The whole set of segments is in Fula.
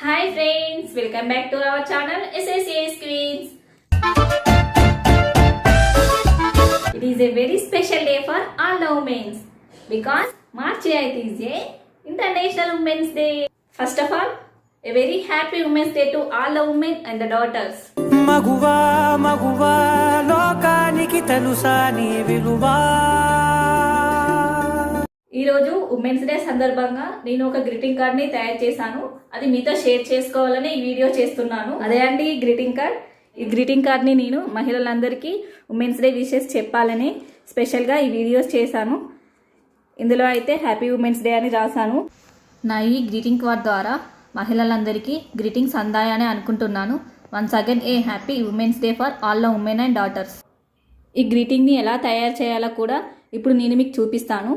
Hi friends, welcome back to our channel SSA's Queens. It is a very special day for all the women because March 8th is a International Women's Day. First of all, a very happy Women's Day to all the women and the daughters. Maguva maguva lokaniki telusa ni viluva. ఈరోజు women's day సందర్భంగా నేను ఒక గ్రీటింగ్ కార్డ్ని తయారు చేశాను. అది మీతో షేర్ చేసుకోవాలని ఈ వీడియో చేస్తున్నాను. అదే అండి ఈ గ్రీటింగ్ కార్డ్. ఈ గ్రీటింగ్ కార్డ్ని నేను మహిళలందరికీ ఉమెన్స్ డే విషెస్ చెప్పాలని స్పెషల్గా ఈ వీడియోస్ చేశాను. ఇందులో అయితే హ్యాపీ ఉమెన్స్ డే అని రాశాను. నా ఈ గ్రీటింగ్ కార్డ్ ద్వారా మహిళలందరికీ గ్రీటింగ్స్ అందాయని అనుకుంటున్నాను. Once again A happy women's day for all the women and daughters. ఈ గ్రీటింగ్ని ఎలా తయారు చేయాలో కూడా ఇప్పుడు నేను మీకు చూపిస్తాను.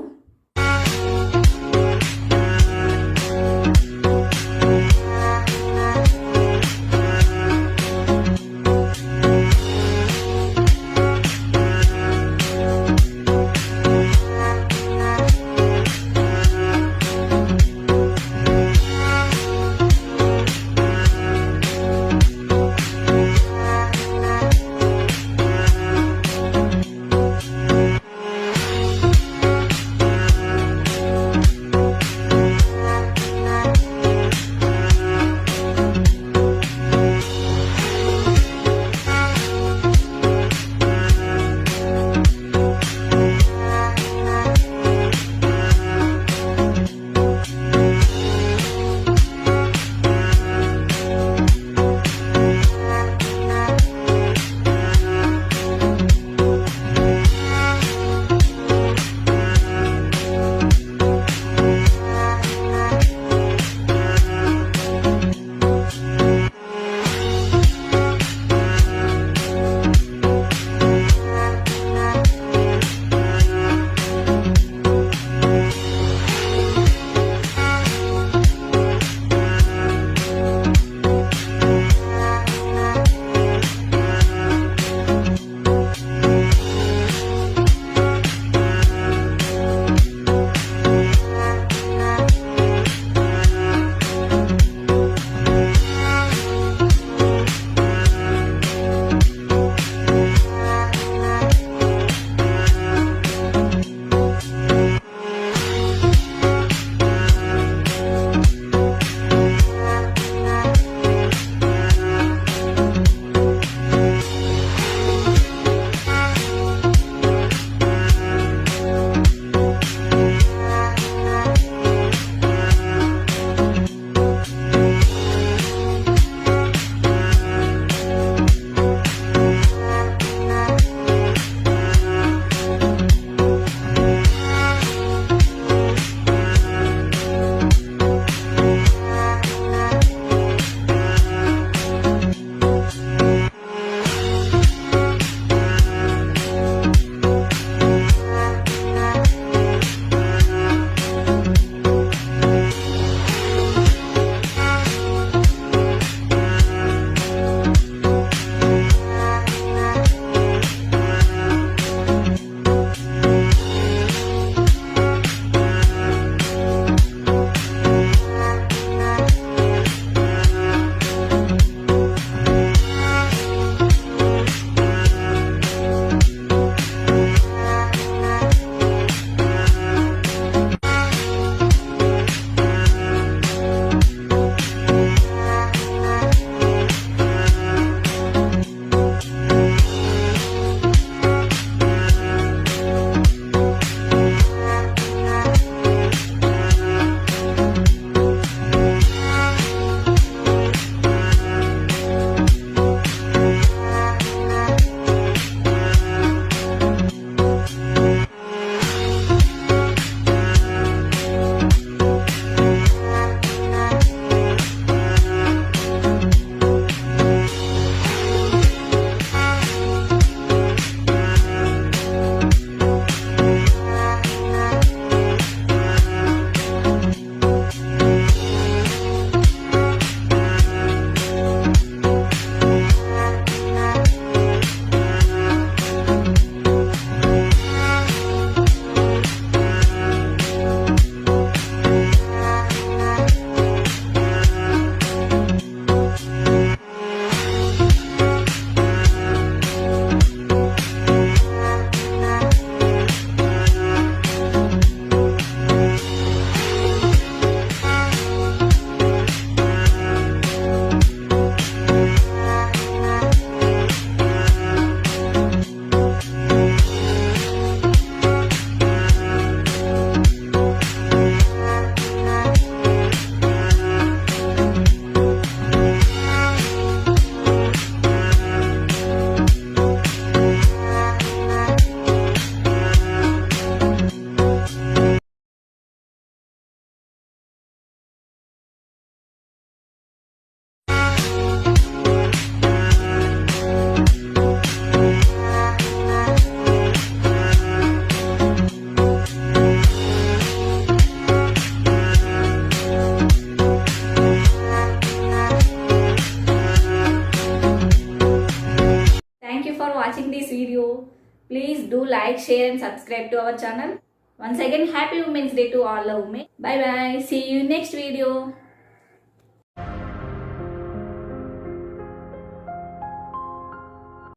watching this video. Please do like, share and subscribe to our channel. Once again, happy Women's Day to all the women. Bye bye. See you next video.